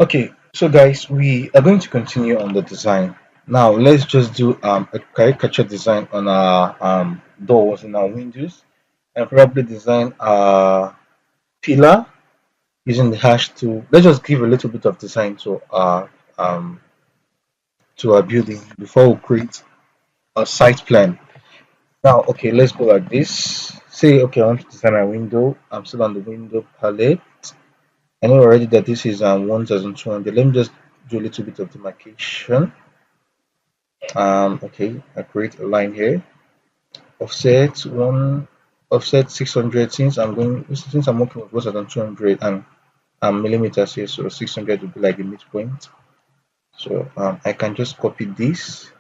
Okay, so guys, we are going to continue on the design. Now let's just do a caricature design on our doors in our windows, and probably design a pillar using the hash tool. Let's just give a little bit of design um to our building before we create a site plan. Now, okay, let's go like this. Say, okay, I want to design my window. I'm still on the window palette. I know already that this is 1200. Let me just do a little bit of demarcation. Okay, I create a line here. Offset one, offset 600. Since I'm working with 1200 and millimeters here, so 600 would be like the midpoint. So I can just copy this,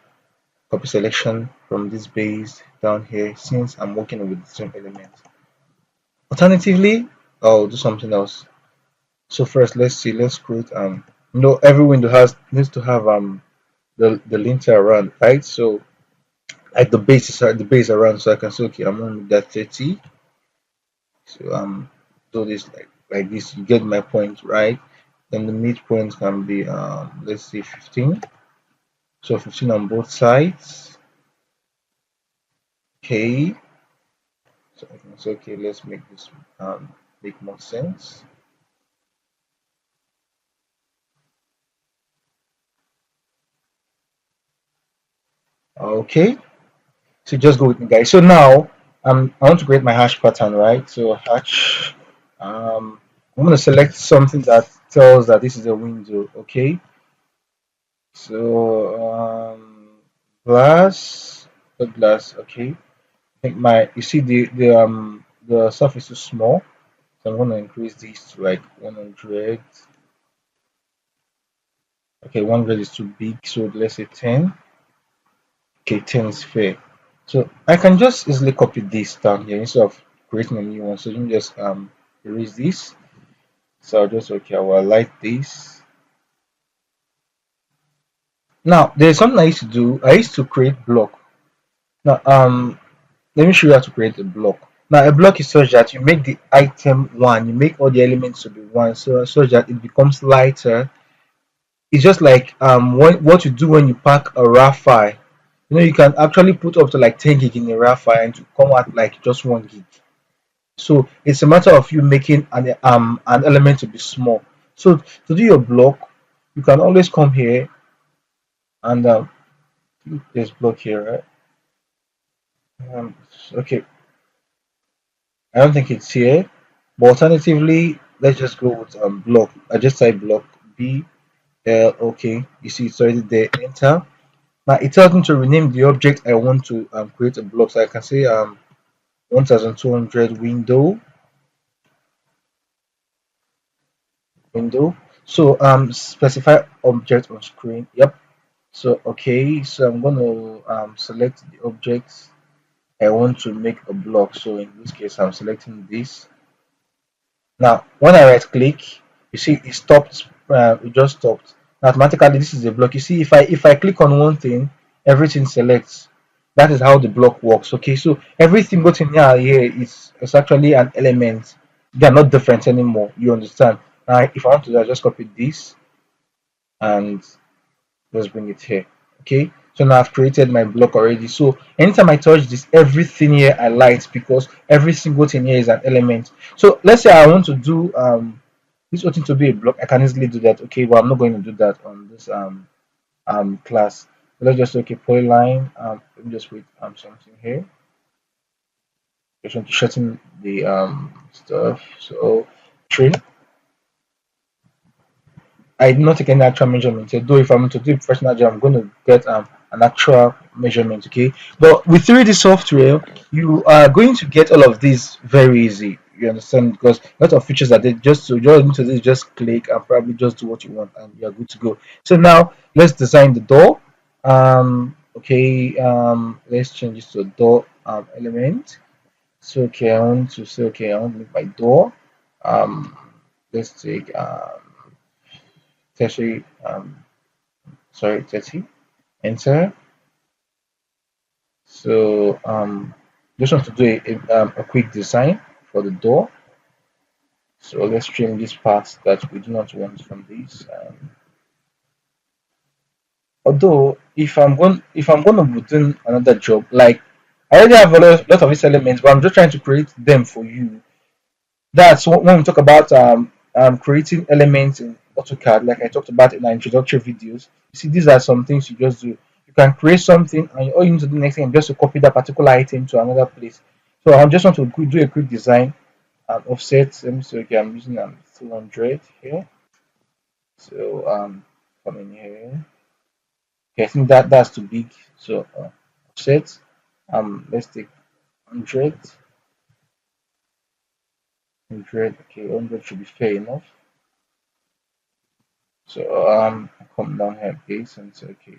copy selection from this base down here. Since I'm working with the same element. Alternatively, I'll do something else. So first, let's see. Let's create every window has needs to have the linter around, right? So like the base around, so I can say, okay, I'm gonna make that 30. So do this like this. You get my point, right? Then the midpoint can be let's say 15. So 15 on both sides. Okay. So I can say, okay, let's make this make more sense. Okay. So just go with me, guys. So now I want to create my hash pattern, right? So hash I'm gonna select something that tells that this is a window, okay? So glass, the glass, okay. I think my you see the surface is small, so I'm gonna increase this to like 100. Okay, 100 is too big, so let's say 10. Okay, 10 is fair. So I can just easily copy this down here instead of creating a new one. So you can just erase this. So I'll just okay, I will highlight this. Now there's something I used to do. I used to create block. Now let me show you how to create a block. Now a block is such that you make the item one, you make all the elements to be one, so such that it becomes lighter. It's just like what you do when you pack a RAW file. You know you can actually put up to like 10 gig in a RAW file and to come out like just 1 gig. So it's a matter of you making an element to be small. So to do your block, you can always come here and there's block here, right? Okay, I don't think it's here. But alternatively, let's just go with block. I just type block B L. Okay, you see it's already there. Enter. Now it tells me to rename the object I want to create a block. So I can say 1200 window. So specify object on screen. Yep. So okay, so I'm going to select the objects I want to make a block. So in this case, I'm selecting this. Now, when I right click, you see it stopped. It just stopped. Automatically, this is a block. You see, if I click on one thing, everything selects. That is how the block works. Okay, so every single thing here is actually an element. They are not different anymore. You understand? Now, if I want to, I just copy this and let's bring it here. Okay, so now I've created my block already. So anytime I touch this, everything here I light because every single thing here is an element. So let's say I want to do this whole thing to be a block. I can easily do that. Okay, but I'm not going to do that on this class. Let's just okay polyline. Let me just wait something here. Just want to shorten the stuff. So tree. I did not take any actual measurement. Though if I'm to do a professional job, I'm going to get an actual measurement. Okay, but with 3D software, you are going to get all of these very easy. You understand because a lot of features that they just need to do is just click and probably just do what you want and you're good to go. So now let's design the door. Okay. Let's change this to a door element. So okay, I want to say okay, I want to make my door. Um, let's take tertiary sorry 30, enter. So just want to do a quick design for the door. So let's trim this part that we do not want from this. Although if I'm going to be doing another job, like I already have a lot of these elements, but I'm just trying to create them for you. That's when we talk about creating elements in AutoCAD, like I talked about in our introductory videos. You see, these are some things you just do. You can create something, and all you need to do next thing is just to copy that particular item to another place. So I just want to do a quick design and offset. Let me see. Okay, I'm using 200 here. So come in here. Okay, I think that's too big. So offset. Let's take 100. 100. Okay, 100 should be fair enough. So I come down here base and say okay.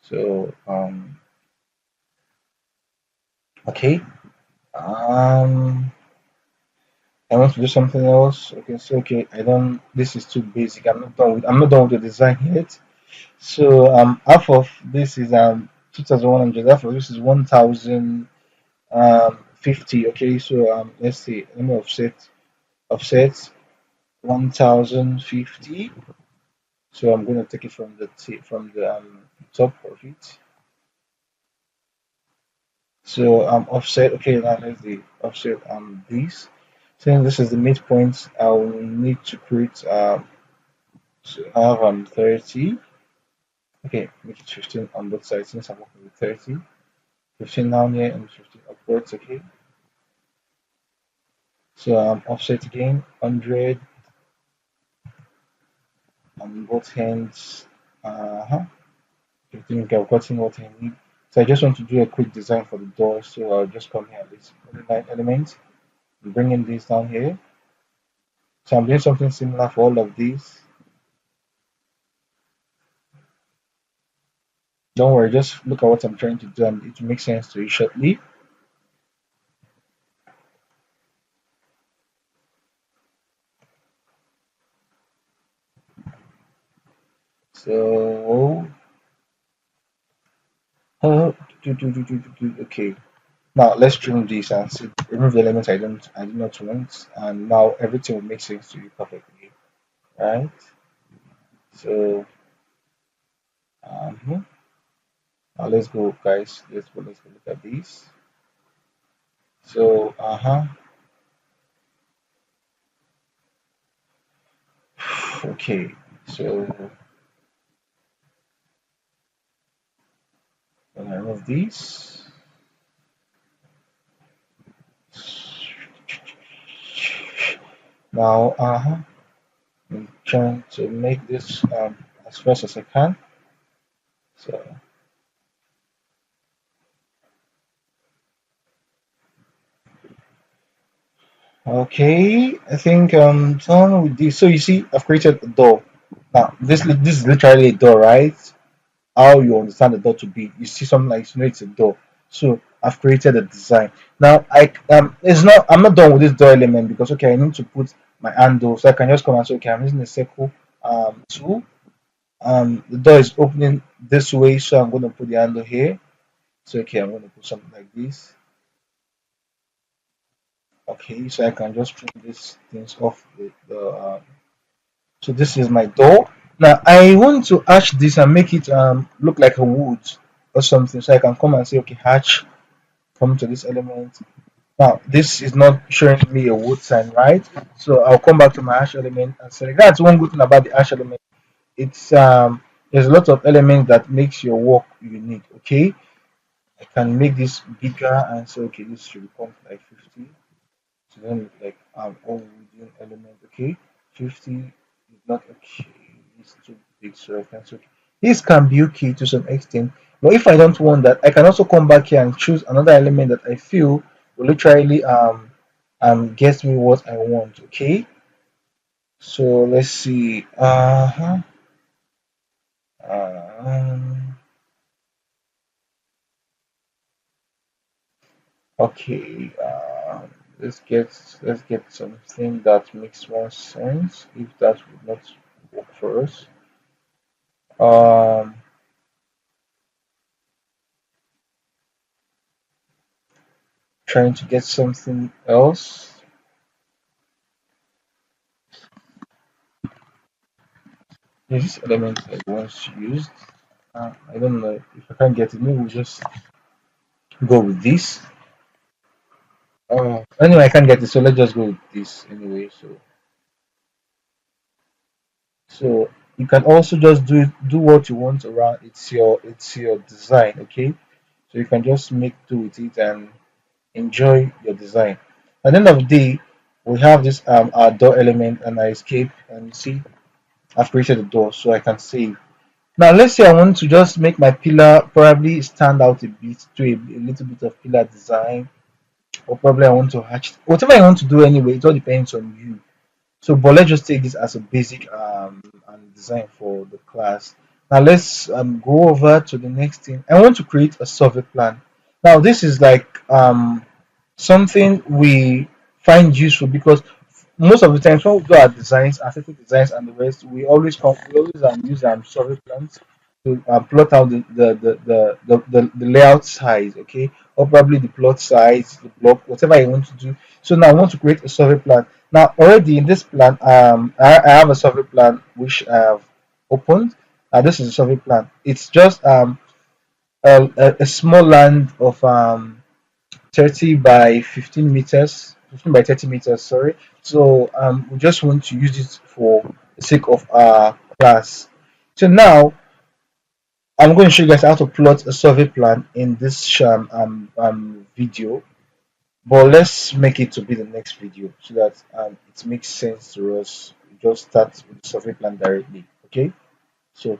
So okay. Um I want to do something else. Okay, so okay, I don't this is too basic. I'm not done with the design yet. So half of this is 2,100, half of this is 1,000 50. Okay, so let's see, let me offset 1,050. So I'm gonna take it from the top of it. So offset. Okay, now let's the offset this. Since this is the midpoint, I will need to create so I have 30. Okay, make it 15 on both sides since I'm working with 30. 15 down here and 15 upwards. Okay, so offset again 100 on both hands. I think I've gotten what I need. So I just want to do a quick design for the door. So I'll just come here, this line element, and bring in this down here. So I'm doing something similar for all of these. Don't worry, just look at what I'm trying to do and it will make sense to you shortly. So, uh, okay. Now let's trim this and see, remove the elements I do not want, and now everything will make sense to you perfectly, right? So, um, now let's go, guys. Let's go look at this. So, okay. So, when I remove these, now, I'm trying to make this as fast as I can. So, okay, I think I'm done with this. So you see, I've created a door. Now, this is literally a door, right? How you understand the door to be. You see something like it's a door. So I've created a design. Now it's not I'm not done with this door element because okay I need to put my handle so I can just come and say okay I'm using a circle tool. The door is opening this way, so I'm gonna put the handle here. So okay I'm gonna put something like this. Okay, so I can just trim these things off the so this is my door. Now I want to hatch this and make it look like a wood or something. So I can come and say okay hatch, come to this element. Now this is not showing me a wood sign, right? So I'll come back to my hash element and select. That's one good thing about the hash element. It's there's a lot of elements that makes your work unique. Okay, I can make this bigger and say okay this should become like 50. So then like all wooden element. Okay, 50 is not okay. It's too big, so I can say okay. This can be okay to some extent, but if I don't want that, I can also come back here and choose another element that I feel will literally get me what I want. Okay, so let's see. Um, okay. Let's get something that makes more sense. If that would not work for us. Um, trying to get something else. This element I once used. I don't know if I can't get it. Maybe we'll just go with this. Anyway, I can't get it, so let's just go with this anyway. So you can also just do what you want around. It's your design, okay? So you can just make do with it and enjoy your design. At the end of the day, we have this our door element and I escape, and you see I've created a door so I can save. Now let's say I want to just make my pillar probably stand out a bit, do a little bit of pillar design, or probably I want to hatch whatever I want to do anyway. It all depends on you. So, but let's just take this as a basic design for the class. Now let's go over to the next thing. I want to create a survey plan. Now this is like something we find useful because most of the times when we do our designs, aesthetic designs, and the rest, we always use survey plans to plot out the layout size, okay, or probably the plot size, the block, whatever you want to do. So now I want to create a survey plan. Now already in this plan, I have a survey plan which I have opened. This is a survey plan. It's just a small land of 30 by 15 meters, 15 by 30 meters, sorry. So we just want to use it for the sake of our class. So now I'm going to show you guys how to plot a survey plan in this video, but let's make it to be the next video so that it makes sense to us. We just start with the survey plan directly, okay? So